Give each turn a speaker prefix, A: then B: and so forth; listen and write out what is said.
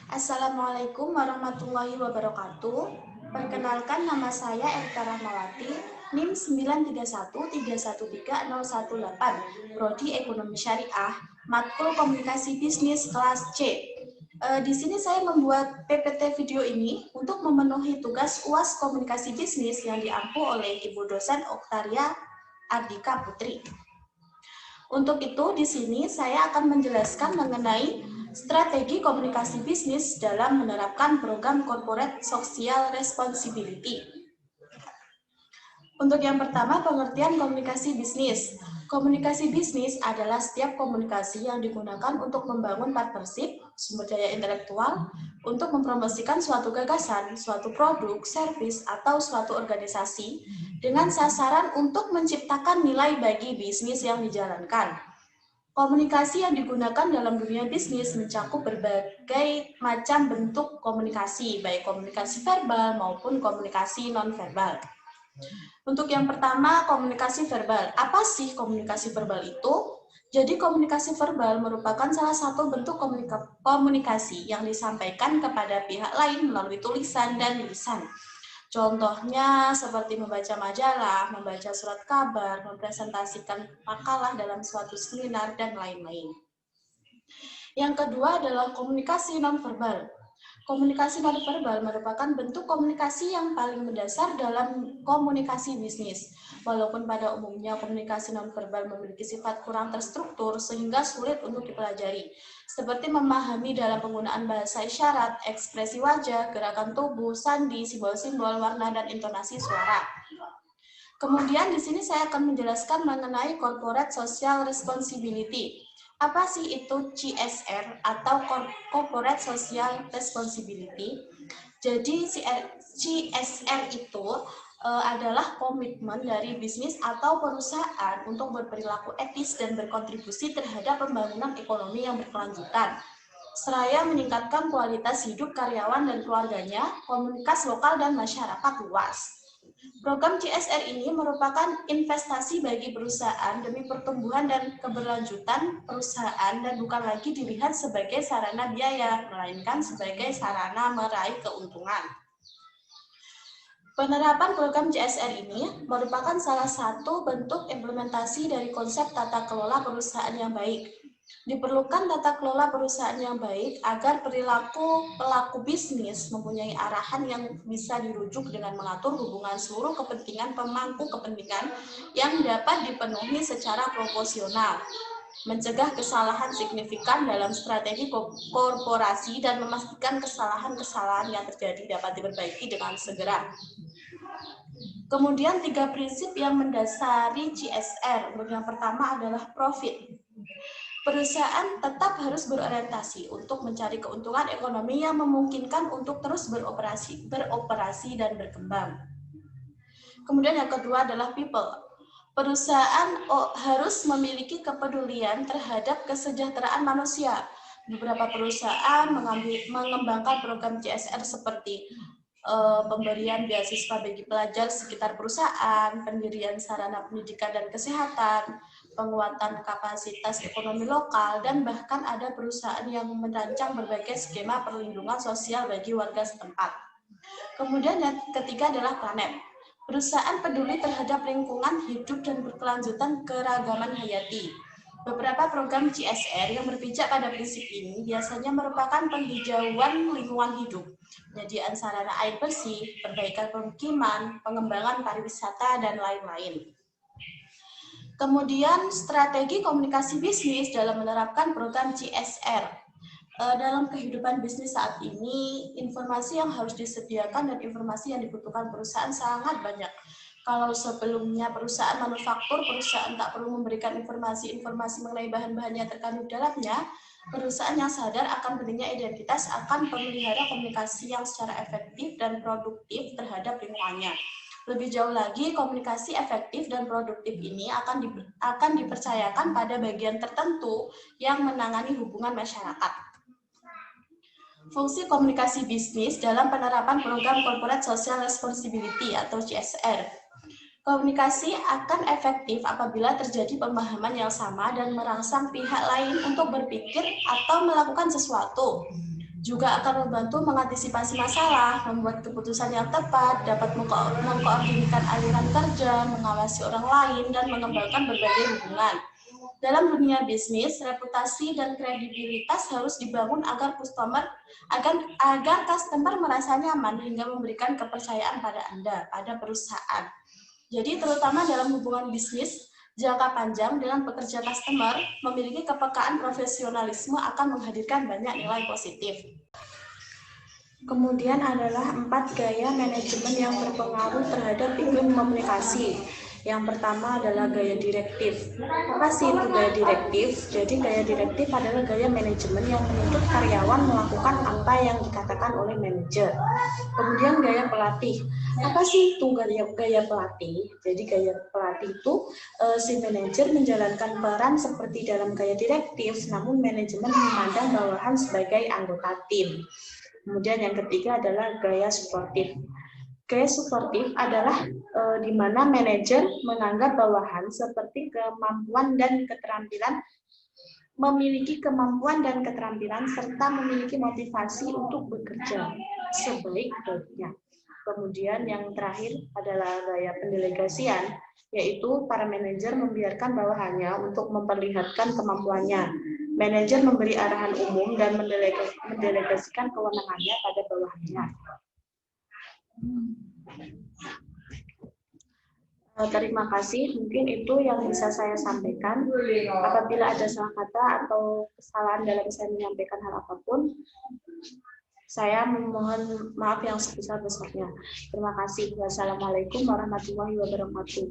A: Assalamualaikum warahmatullahi wabarakatuh. Perkenalkan, nama saya Erika Rahmawati, NIM 931313018, Prodi Ekonomi Syariah, Matkul Komunikasi Bisnis kelas C. Di sini saya membuat PPT video ini untuk memenuhi tugas UAS Komunikasi Bisnis yang diampu oleh Ibu dosen Oktaria Ardika Putri. Untuk itu, di sini saya akan menjelaskan mengenai strategi komunikasi bisnis dalam menerapkan program Corporate Social Responsibility. Untuk yang pertama, pengertian komunikasi bisnis. Komunikasi bisnis adalah setiap komunikasi yang digunakan untuk membangun partnership, sumber daya intelektual, untuk mempromosikan suatu gagasan, suatu produk, servis, atau suatu organisasi dengan sasaran untuk menciptakan nilai bagi bisnis yang dijalankan. Komunikasi yang digunakan dalam dunia bisnis mencakup berbagai macam bentuk komunikasi, baik komunikasi verbal maupun komunikasi non-verbal. Untuk yang pertama, komunikasi verbal. Apa sih komunikasi verbal itu? Jadi komunikasi verbal merupakan salah satu bentuk komunikasi yang disampaikan kepada pihak lain melalui tulisan dan lisan. Contohnya seperti membaca majalah, membaca surat kabar, mempresentasikan makalah dalam suatu seminar, dan lain-lain. Yang kedua adalah komunikasi nonverbal. Komunikasi nonverbal merupakan bentuk komunikasi yang paling mendasar dalam komunikasi bisnis. Walaupun pada umumnya komunikasi nonverbal memiliki sifat kurang terstruktur sehingga sulit untuk dipelajari, seperti memahami dalam penggunaan bahasa isyarat, ekspresi wajah, gerakan tubuh, sandi, simbol-simbol, warna, dan intonasi suara. Kemudian di sini saya akan menjelaskan mengenai Corporate Social Responsibility. Apa sih itu CSR atau Corporate Social Responsibility? Jadi CSR itu adalah komitmen dari bisnis atau perusahaan untuk berperilaku etis dan berkontribusi terhadap pembangunan ekonomi yang berkelanjutan, seraya meningkatkan kualitas hidup karyawan dan keluarganya, komunitas lokal, dan masyarakat luas. Program CSR ini merupakan investasi bagi perusahaan demi pertumbuhan dan keberlanjutan perusahaan dan bukan lagi dilihat sebagai sarana biaya, melainkan sebagai sarana meraih keuntungan. Penerapan program CSR ini merupakan salah satu bentuk implementasi dari konsep tata kelola perusahaan yang baik. Diperlukan tata kelola perusahaan yang baik agar perilaku pelaku bisnis mempunyai arahan yang bisa dirujuk dengan mengatur hubungan seluruh kepentingan pemangku kepentingan yang dapat dipenuhi secara proporsional, mencegah kesalahan signifikan dalam strategi korporasi, dan memastikan kesalahan-kesalahan yang terjadi dapat diperbaiki dengan segera. Kemudian 3 prinsip yang mendasari CSR. Yang pertama adalah profit. Perusahaan tetap harus berorientasi untuk mencari keuntungan ekonomi yang memungkinkan untuk terus beroperasi dan berkembang. Kemudian yang kedua adalah people. Perusahaan harus memiliki kepedulian terhadap kesejahteraan manusia. Beberapa perusahaan mengembangkan program CSR seperti pemberian beasiswa bagi pelajar sekitar perusahaan, pendirian sarana pendidikan dan kesehatan, penguatan kapasitas ekonomi lokal, dan bahkan ada perusahaan yang merancang berbagai skema perlindungan sosial bagi warga setempat. Kemudian yang ketiga adalah planet. Perusahaan peduli terhadap lingkungan hidup dan berkelanjutan keragaman hayati. Beberapa program CSR yang berpijak pada prinsip ini biasanya merupakan penghijauan lingkungan hidup, penyediaan sarana air bersih, perbaikan pemukiman, pengembangan pariwisata, dan lain-lain. Kemudian strategi komunikasi bisnis dalam menerapkan program CSR. Dalam kehidupan bisnis saat ini, informasi yang harus disediakan dan informasi yang dibutuhkan perusahaan sangat banyak. Kalau sebelumnya perusahaan manufaktur, perusahaan tak perlu memberikan informasi mengenai bahan-bahan yang terkandung dalamnya, perusahaan yang sadar akan pentingnya identitas akan memelihara komunikasi yang secara efektif dan produktif terhadap lingkungannya. Lebih jauh lagi, komunikasi efektif dan produktif ini akan dipercayakan pada bagian tertentu yang menangani hubungan masyarakat. Fungsi komunikasi bisnis dalam penerapan program Corporate Social Responsibility atau CSR. Komunikasi akan efektif apabila terjadi pemahaman yang sama dan merangsang pihak lain untuk berpikir atau melakukan sesuatu. Juga akan membantu mengantisipasi masalah, membuat keputusan yang tepat, dapat mengkoordinasikan aliran kerja, mengawasi orang lain, dan mengembangkan berbagai hubungan. Dalam dunia bisnis, reputasi dan kredibilitas harus dibangun agar customer merasa nyaman hingga memberikan kepercayaan pada Anda, pada perusahaan. Jadi terutama dalam hubungan bisnis jangka panjang dengan pekerja customer, memiliki kepekaan profesionalisme akan menghadirkan banyak nilai positif. Kemudian adalah 4 gaya manajemen yang berpengaruh terhadap iklim komunikasi. Yang pertama adalah gaya direktif. Apa sih itu gaya direktif? Jadi gaya direktif adalah gaya manajemen yang menuntut karyawan melakukan apa yang dikatakan oleh manajer. Kemudian gaya pelatih. Apa sih itu gaya pelatih? Jadi gaya pelatih itu si manajer menjalankan peran seperti dalam gaya direktif, namun manajemen memandang bawahan sebagai anggota tim. Kemudian yang ketiga adalah gaya suportif. Gaya suportif adalah di mana manajer menganggap bawahan seperti memiliki kemampuan dan keterampilan serta memiliki motivasi untuk bekerja sebaik-baiknya. Kemudian yang terakhir adalah gaya pendelegasian, yaitu para manajer membiarkan bawahannya untuk memperlihatkan kemampuannya. Manajer memberi arahan umum dan mendelegasikan kewenangannya pada bawahannya. Terima kasih, mungkin itu yang bisa saya sampaikan. Apabila ada salah kata atau kesalahan dalam saya menyampaikan hal apapun, saya memohon maaf yang sebesar-besarnya. Terima kasih. Wassalamualaikum warahmatullahi wabarakatuh.